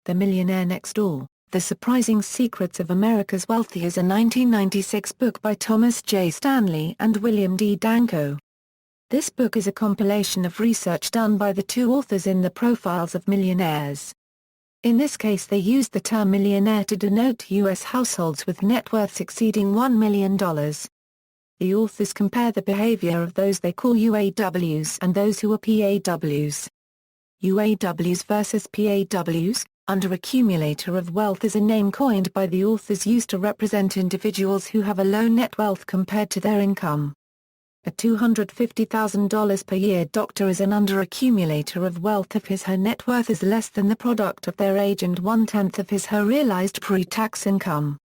The Millionaire Next Door, The Surprising Secrets of America's Wealthy is a 1996 book by Thomas J. Stanley and William D. Danko. This book is a compilation of research done by the two authors in the profiles of millionaires. In this case they used the term millionaire to denote U.S. households with net worths exceeding $1 million. The authors compare the behavior of those they call UAWs and those who are PAWs. UAWs versus PAWs. Under-accumulator of wealth is a name coined by the authors used to represent individuals who have a low net wealth compared to their income. A $250,000 per year doctor is an under-accumulator of wealth if his/her net worth is less than the product of their age and 1/10 of his/her realized pre-tax income.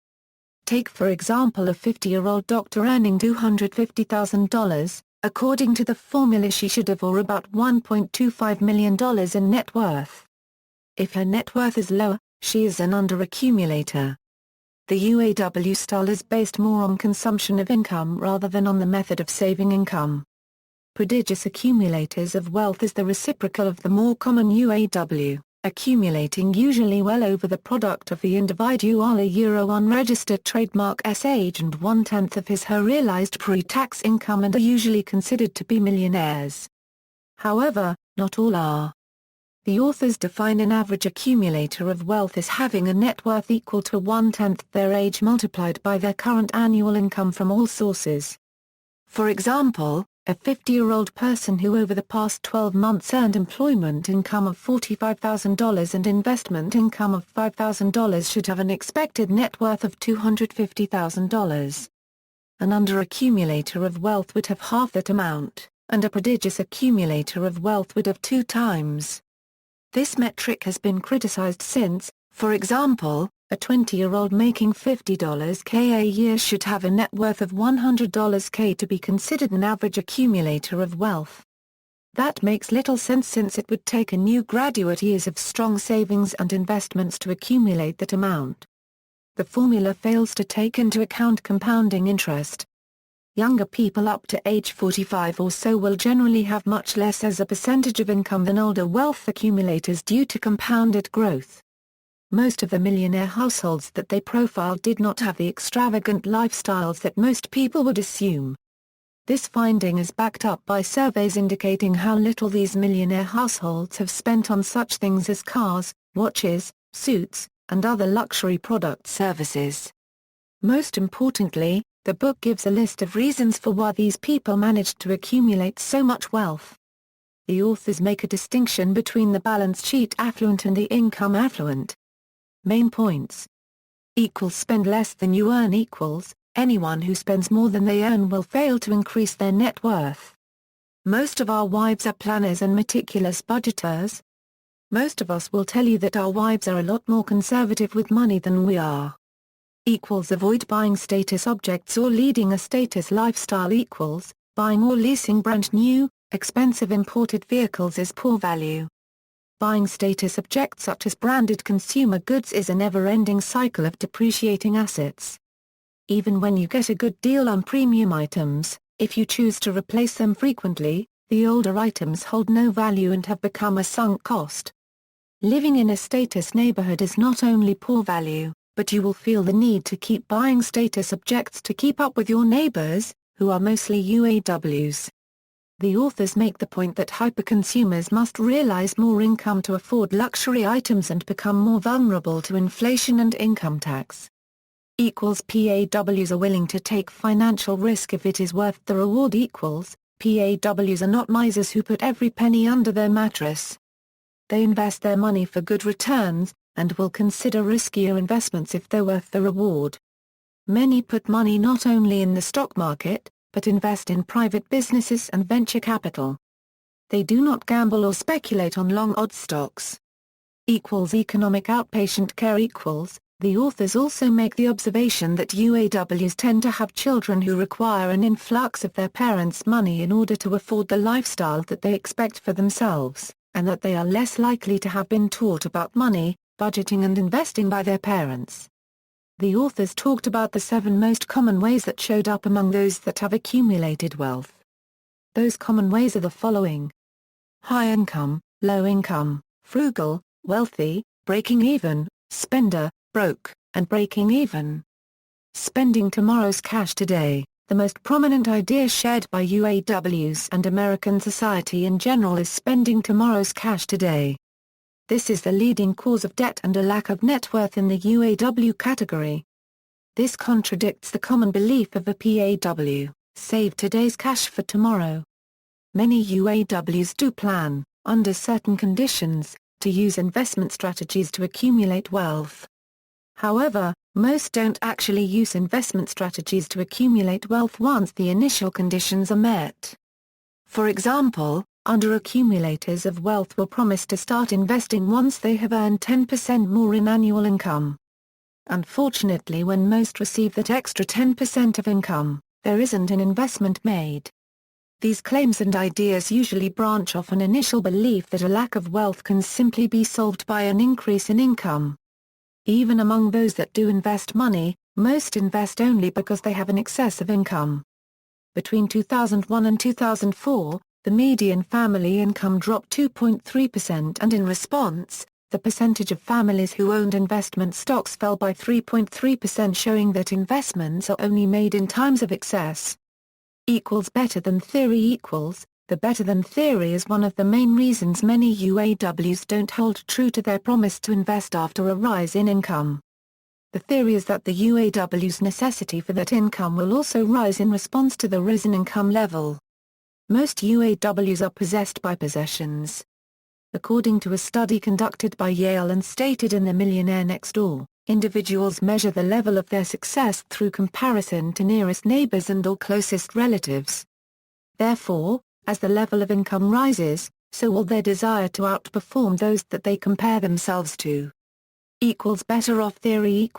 Take for example a 50-year-old doctor earning $250,000, according to the formula she should have or about $1.25 million in net worth. If her net worth is lower, she is an under-accumulator. The UAW style is based more on consumption of income rather than on the method of saving income. Prodigious accumulators of wealth is the reciprocal of the more common UAW, accumulating usually well over the product of the individual unregistered trademark age and 1/10 of his/her realized pre-tax income and are usually considered to be millionaires. However, not all are. The authors define an average accumulator of wealth as having a net worth equal to 1/10 their age multiplied by their current annual income from all sources. For example, a 50-year-old person who over the past 12 months earned employment income of $45,000 and investment income of $5,000 should have an expected net worth of $250,000. An under-accumulator of wealth would have half that amount, and a prodigious accumulator of wealth would have 2 times. This metric has been criticized since, for example, a 20-year-old making $50K a year should have a net worth of $100K to be considered an average accumulator of wealth. That makes little sense since it would take a new graduate years of strong savings and investments to accumulate that amount. The formula fails to take into account compounding interest. Younger people up to age 45 or so will generally have much less as a percentage of income than older wealth accumulators due to compounded growth. Most of the millionaire households that they profiled did not have the extravagant lifestyles that most people would assume. This finding is backed up by surveys indicating how little these millionaire households have spent on such things as cars, watches, suits, and other luxury product services. Most importantly, the book gives a list of reasons for why these people managed to accumulate so much wealth. The authors make a distinction between the balance sheet affluent and the income affluent. Main points. Spend less than you earn equals, anyone who spends more than they earn will fail to increase their net worth. Most of our wives are planners and meticulous budgeters. Most of us will tell you that our wives are a lot more conservative with money than we are. Avoid buying status objects or leading a status lifestyle. Buying or leasing brand new, expensive imported vehicles is poor value. Buying status objects such as branded consumer goods is a never-ending cycle of depreciating assets. Even when you get a good deal on premium items, if you choose to replace them frequently, the older items hold no value and have become a sunk cost. Living in a status neighborhood is not only poor value, but you will feel the need to keep buying status objects to keep up with your neighbors, who are mostly UAWs. The authors make the point that hyperconsumers must realize more income to afford luxury items and become more vulnerable to inflation and income tax. PAWs are willing to take financial risk if it is worth the reward. PAWs are not misers who put every penny under their mattress. They invest their money for good returns, and will consider riskier investments if they're worth the reward. Many put money not only in the stock market, but invest in private businesses and venture capital. They do not gamble or speculate on long-odds stocks. Economic outpatient care. The authors also make the observation that UAWs tend to have children who require an influx of their parents' money in order to afford the lifestyle that they expect for themselves, and that they are less likely to have been taught about money, budgeting and investing by their parents. The authors talked about the 7 most common ways that showed up among those that have accumulated wealth. Those common ways are the following: high income, low income, frugal, wealthy, breaking even, spender, broke, and breaking even. Spending tomorrow's cash today. The most prominent idea shared by UAWs and American society in general is spending tomorrow's cash today. This is the leading cause of debt and a lack of net worth in the UAW category. This contradicts the common belief of a PAW, save today's cash for tomorrow. Many UAWs do plan, under certain conditions, to use investment strategies to accumulate wealth. However, most don't actually use investment strategies to accumulate wealth once the initial conditions are met. For example, under-accumulators of wealth will promise to start investing once they have earned 10% more in annual income. Unfortunately, when most receive that extra 10% of income, there isn't an investment made. These claims and ideas usually branch off an initial belief that a lack of wealth can simply be solved by an increase in income. Even among those that do invest money, most invest only because they have an excess of income. Between 2001 and 2004, the median family income dropped 2.3%, and in response, the percentage of families who owned investment stocks fell by 3.3%, showing that investments are only made in times of excess. Better than theory. The better than theory is one of the main reasons many UAWs don't hold true to their promise to invest after a rise in income. The theory is that the UAW's necessity for that income will also rise in response to the risen income level. Most UAWs are possessed by possessions. According to a study conducted by Yale and stated in the Millionaire Next Door, individuals measure the level of their success through comparison to nearest neighbors and or closest relatives. Therefore, as the level of income rises, so will their desire to outperform those that they compare themselves to. Better off theory.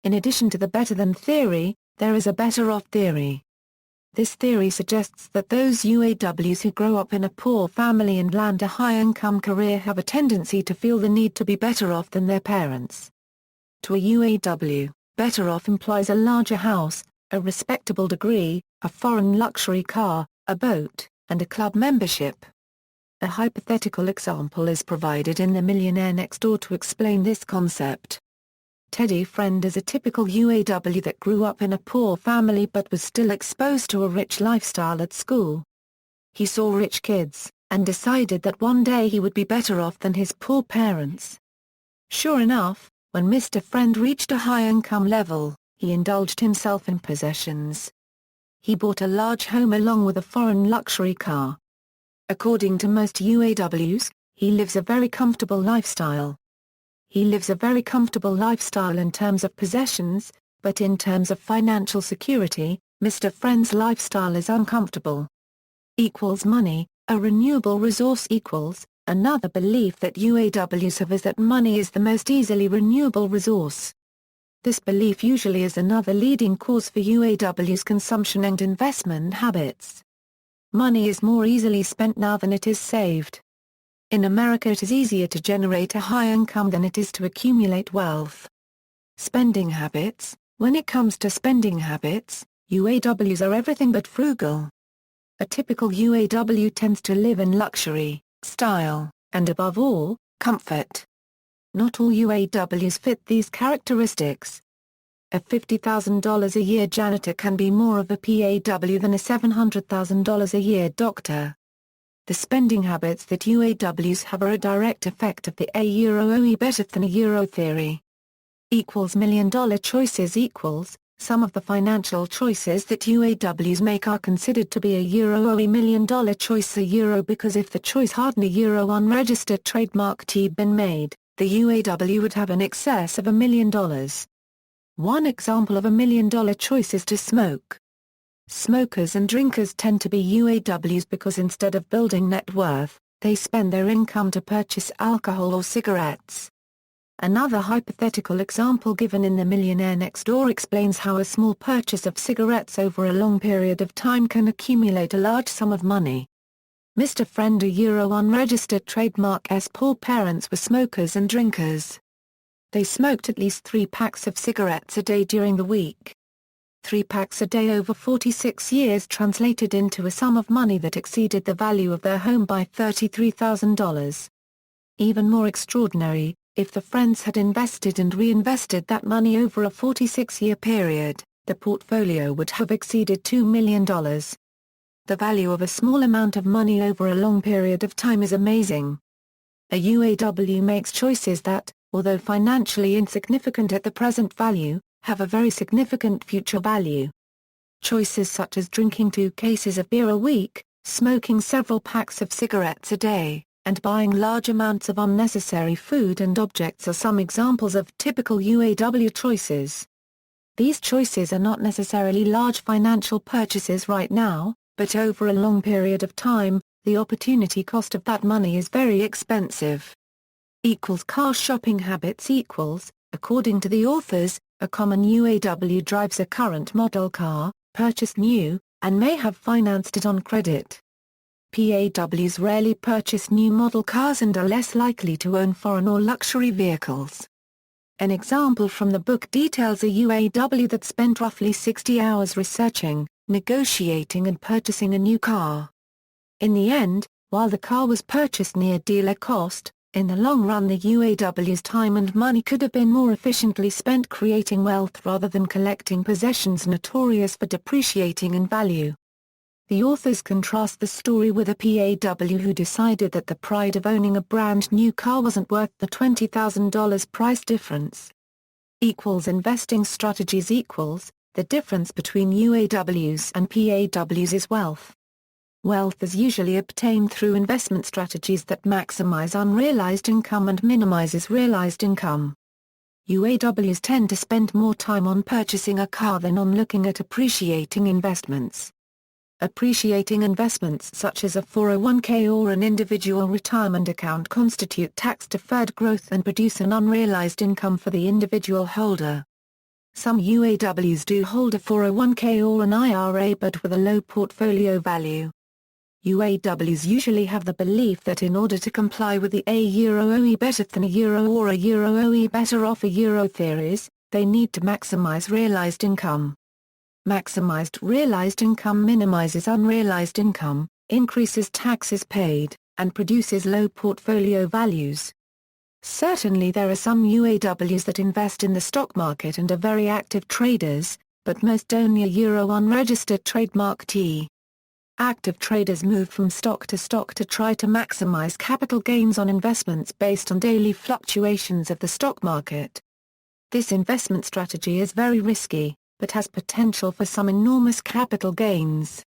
In addition to the better than theory, there is a better off theory. This theory suggests that those UAWs who grow up in a poor family and land a high-income career have a tendency to feel the need to be better off than their parents. To a UAW, better off implies a larger house, a respectable degree, a foreign luxury car, a boat, and a club membership. A hypothetical example is provided in The Millionaire Next Door to explain this concept. Teddy Friend is a typical UAW that grew up in a poor family but was still exposed to a rich lifestyle at school. He saw rich kids, and decided that one day he would be better off than his poor parents. Sure enough, when Mr. Friend reached a high income level, he indulged himself in possessions. He bought a large home along with a foreign luxury car. According to most UAWs, he lives a very comfortable lifestyle. He lives a very comfortable lifestyle in terms of possessions, but in terms of financial security, Mr. Friend's lifestyle is uncomfortable. Money, a renewable resource. Another belief that UAWs have is that money is the most easily renewable resource. This belief usually is another leading cause for UAWs' consumption and investment habits. Money is more easily spent now than it is saved. In America, it is easier to generate a high income than it is to accumulate wealth. Spending habits. When it comes to spending habits, UAWs are everything but frugal. A typical UAW tends to live in luxury, style, and above all, comfort. Not all UAWs fit these characteristics. A $50,000 a year janitor can be more of a PAW than a $700,000 a year doctor. The spending habits that UAWs have are a direct effect of the A-Euro better than a Euro theory. $1,000,000 choices. Some of the financial choices that UAWs make are considered to be a Euro $1,000,000 choice, a Euro, because if the choice hadn't a Euro unregistered trademark been made, the UAW would have an excess of $1 million. One example of $1,000,000 choice is to smoke. Smokers and drinkers tend to be UAWs because instead of building net worth, they spend their income to purchase alcohol or cigarettes. Another hypothetical example given in The Millionaire Next Door explains how a small purchase of cigarettes over a long period of time can accumulate a large sum of money. Mr. Friend, a Euro unregistered trademark's poor parents were smokers and drinkers. They smoked at least 3 packs of cigarettes a day during the week. 3 packs a day over 46 years translated into a sum of money that exceeded the value of their home by $33,000. Even more extraordinary, If the friends had invested and reinvested that money over a 46-year period, the portfolio would have exceeded $2 million. The value of a small amount of money over a long period of time is amazing. A UAW makes choices that, although financially insignificant at the present value, have a very significant future value. Choices such as drinking 2 cases of beer a week, smoking several packs of cigarettes a day, and buying large amounts of unnecessary food and objects are some examples of typical UAW choices. These choices are not necessarily large financial purchases right now, but over a long period of time, the opportunity cost of that money is very expensive. Car shopping habits equals, according to the authors, a common UAW drives a current model car, purchased new, and may have financed it on credit. PAWs rarely purchase new model cars and are less likely to own foreign or luxury vehicles. An example from the book details a UAW that spent roughly 60 hours researching, negotiating and purchasing a new car. In the end, while the car was purchased near dealer cost, in the long run the UAW's time and money could have been more efficiently spent creating wealth rather than collecting possessions notorious for depreciating in value. The authors contrast the story with a PAW who decided that the pride of owning a brand new car wasn't worth the $20,000 price difference. Investing strategies equals, the difference between UAWs and PAWs is wealth. Wealth is usually obtained through investment strategies that maximize unrealized income and minimizes realized income. UAWs tend to spend more time on purchasing a car than on looking at appreciating investments. Appreciating investments such as a 401k or an individual retirement account constitute tax-deferred growth and produce an unrealized income for the individual holder. Some UAWs do hold a 401k or an IRA but with a low portfolio value. UAWs usually have the belief that in order to comply with the €OE better than a euro or a €OE better off a euro theories, they need to maximize realized income. Maximized realized income minimizes unrealized income, increases taxes paid, and produces low portfolio values. Certainly there are some UAWs that invest in the stock market and are very active traders, but most own a euro unregistered trademark T. Active traders move from stock to try to maximize capital gains on investments based on daily fluctuations of the stock market. This investment strategy is very risky, but has potential for some enormous capital gains.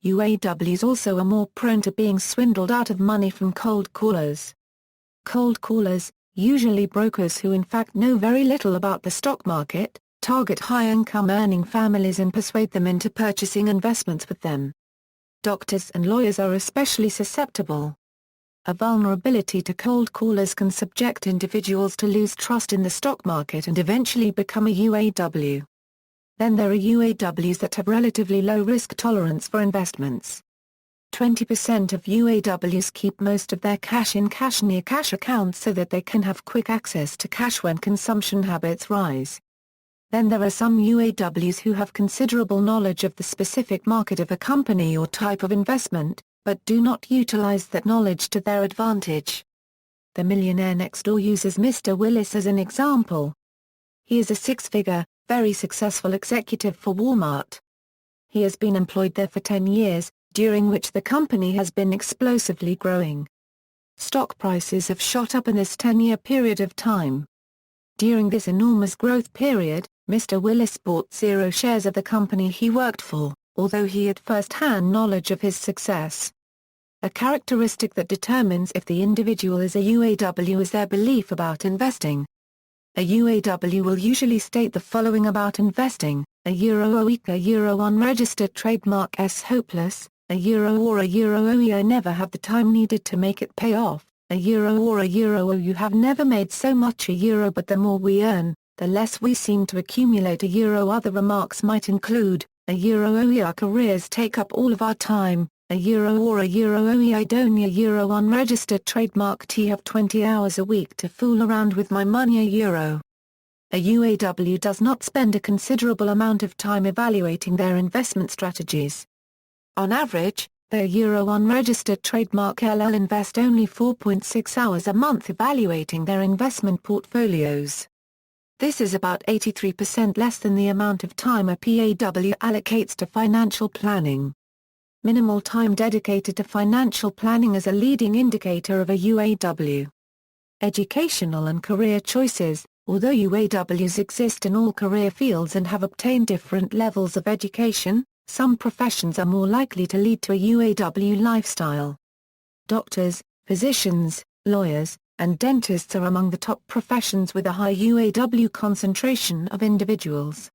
UAWs also are more prone to being swindled out of money from cold callers. Cold callers, usually brokers who in fact know very little about the stock market, target high-income earning families and persuade them into purchasing investments with them. Doctors and lawyers are especially susceptible. A vulnerability to cold callers can subject individuals to lose trust in the stock market and eventually become a UAW. Then there are UAWs that have relatively low risk tolerance for investments. 20% of UAWs keep most of their cash in near cash accounts so that they can have quick access to cash when consumption habits rise. Then there are some UAWs who have considerable knowledge of the specific market of a company or type of investment, but do not utilize that knowledge to their advantage. The Millionaire next door uses Mr. Willis as an example. He is a six-figure, very successful executive for Walmart. He has been employed there for 10 years, during which the company has been explosively growing. Stock prices have shot up in this 10-year period of time. During this enormous growth period, Mr. Willis bought 0 shares of the company he worked for, although he had first-hand knowledge of his success. A characteristic that determines if the individual is a UAW is their belief about investing. A UAW will usually state the following about investing: a euro week, a euro unregistered trademark S hopeless, a euro or a euro I never have the time needed to make it pay off, a euro or a euro you have never made so much a euro but the more we earn, the less we seem to accumulate a euro. Other remarks might include, a euro our careers take up all of our time, a euro or a euro I don't a euro unregistered trademark T have 20 hours a week to fool around with my money a euro. A UAW does not spend a considerable amount of time evaluating their investment strategies. On average, Their Euro unregistered trademark LL invest only 4.6 hours a month evaluating their investment portfolios. This is about 83% less than the amount of time a PAW allocates to financial planning. Minimal time dedicated to financial planning is a leading indicator of a UAW. Educational and career choices. Although UAWs exist in all career fields and have obtained different levels of education, some professions are more likely to lead to a UAW lifestyle. Doctors, physicians, lawyers, and dentists are among the top professions with a high UAW concentration of individuals.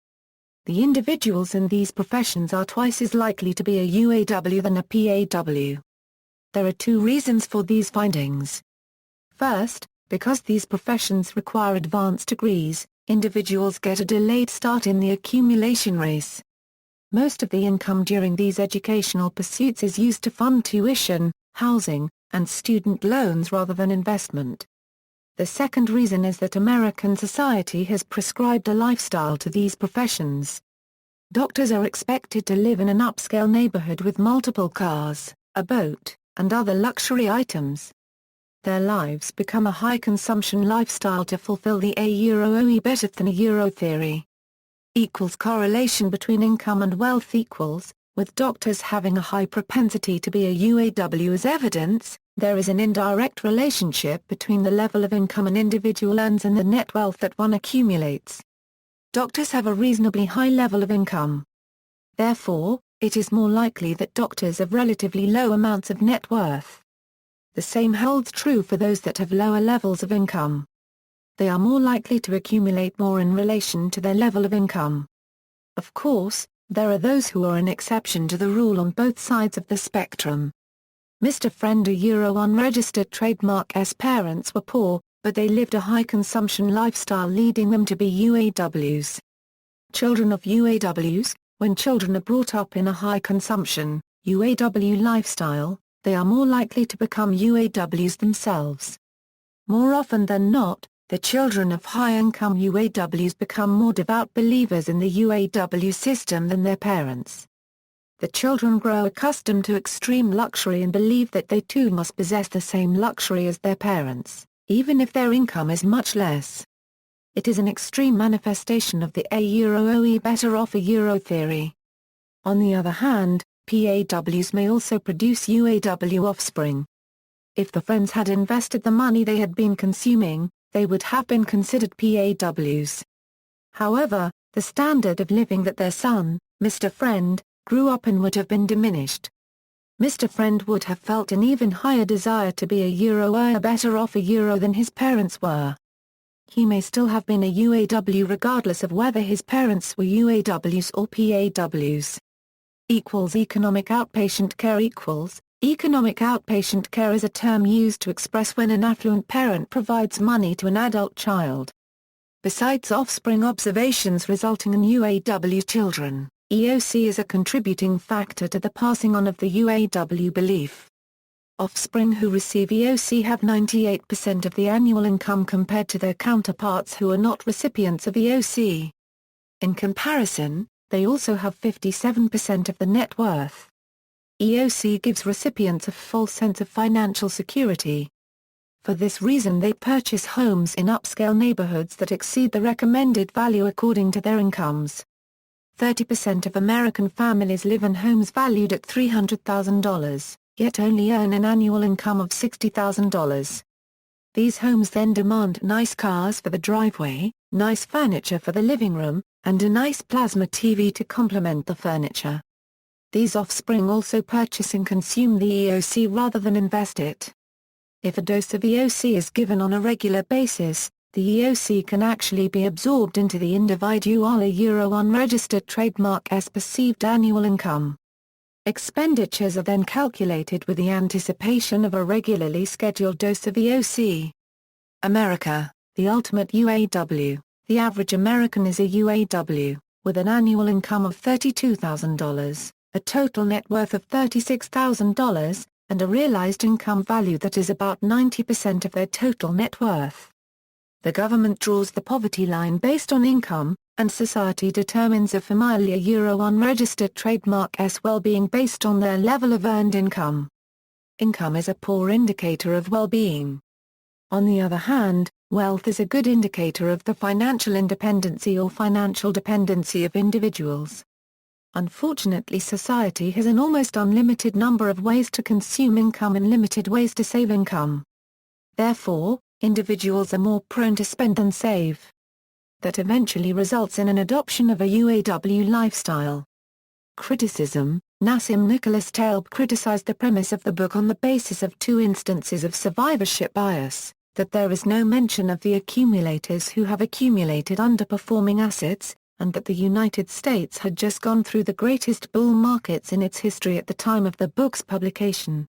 The individuals in these professions are twice as likely to be a UAW than a PAW. There are two reasons for these findings. First, because these professions require advanced degrees, individuals get a delayed start in the accumulation race. Most of the income during these educational pursuits is used to fund tuition, housing, and student loans rather than investment. The second reason is that American society has prescribed a lifestyle to these professions. Doctors are expected to live in an upscale neighborhood with multiple cars, a boat, and other luxury items. Their lives become a high-consumption lifestyle to fulfill the A euro OE better than a euro theory. Correlation between income and wealth equals, with doctors having a high propensity to be a UAW as evidence, there is an indirect relationship between the level of income an individual earns and the net wealth that one accumulates. Doctors have a reasonably high level of income. Therefore, it is more likely that doctors have relatively low amounts of net worth. The same holds true for those that have lower levels of income. They are more likely to accumulate more in relation to their level of income. Of course, there are those who are an exception to the rule on both sides of the spectrum. Mr. Friend, a Euro unregistered trademark's parents were poor, but they lived a high-consumption lifestyle leading them to be UAWs. Children of UAWs, when children are brought up in a high-consumption, UAW lifestyle, they are more likely to become UAWs themselves. More often than not, the children of high-income UAWs become more devout believers in the UAW system than their parents. The children grow accustomed to extreme luxury and believe that they too must possess the same luxury as their parents, even if their income is much less. It is an extreme manifestation of the A euro OE better off a euro theory. On the other hand, PAWs may also produce UAW offspring. If the friends had invested the money they had been consuming, they would have been considered PAWs. However, the standard of living that their son, Mr. Friend, grew up in would have been diminished. Mr. Friend would have felt an even higher desire to be a euro or better off a euro than his parents were. He may still have been a UAW regardless of whether his parents were UAWs or PAWs. Economic outpatient care equals, economic outpatient care is a term used to express when an affluent parent provides money to an adult child. Besides offspring observations resulting in UAW children, EOC is a contributing factor to the passing on of the UAW belief. Offspring who receive EOC have 98% of the annual income compared to their counterparts who are not recipients of EOC. In comparison, they also have 57% of the net worth. EOC gives recipients a false sense of financial security. For this reason they purchase homes in upscale neighborhoods that exceed the recommended value according to their incomes. 30% of American families live in homes valued at $300,000, yet only earn an annual income of $60,000. These homes then demand nice cars for the driveway, nice furniture for the living room, and a nice plasma TV to complement the furniture. These offspring also purchase and consume the EOC rather than invest it. If a dose of EOC is given on a regular basis, the EOC can actually be absorbed into the individual euro unregistered trademark's perceived annual income. Expenditures are then calculated with the anticipation of a regularly scheduled dose of EOC. America, the ultimate UAW. The average American is a UAW, with an annual income of $32,000, a total net worth of $36,000, and a realized income value that is about 90% of their total net worth. The government draws the poverty line based on income, and society determines a familiar unregistered trademark's well-being based on their level of earned income. Income is a poor indicator of well-being. On the other hand, wealth is a good indicator of the financial independency or financial dependency of individuals. Unfortunately, society has an almost unlimited number of ways to consume income and limited ways to save income. Therefore, individuals are more prone to spend than save. That eventually results in an adoption of a UAW lifestyle. Criticism: Nassim Nicholas Taleb criticized the premise of the book on the basis of two instances of survivorship bias, that there is no mention of the accumulators who have accumulated underperforming assets, and that the United States had just gone through the greatest bull markets in its history at the time of the book's publication.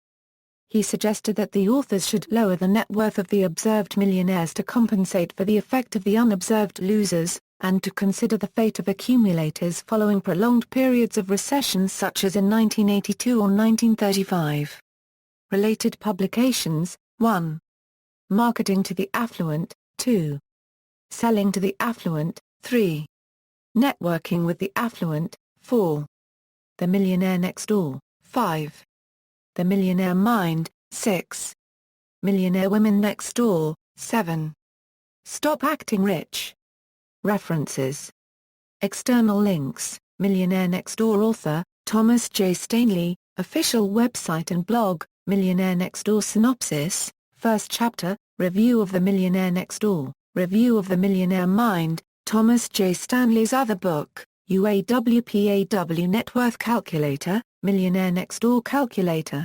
He suggested that the authors should lower the net worth of the observed millionaires to compensate for the effect of the unobserved losers, and to consider the fate of accumulators following prolonged periods of recession such as in 1982 or 1935. Related publications: 1. Marketing to the Affluent, 2. Selling to the Affluent, 3. Networking with the Affluent, 4. The Millionaire Next Door, 5. The Millionaire Mind, 6. Millionaire Women Next Door, 7. Stop Acting Rich. References. External links: Millionaire Next Door author, Thomas J. Stanley, official website and blog, Millionaire Next Door synopsis, first chapter, review of The Millionaire Next Door, review of The Millionaire Mind, Thomas J. Stanley's other book, UAWPAW Net Worth Calculator, Millionaire Next Door Calculator.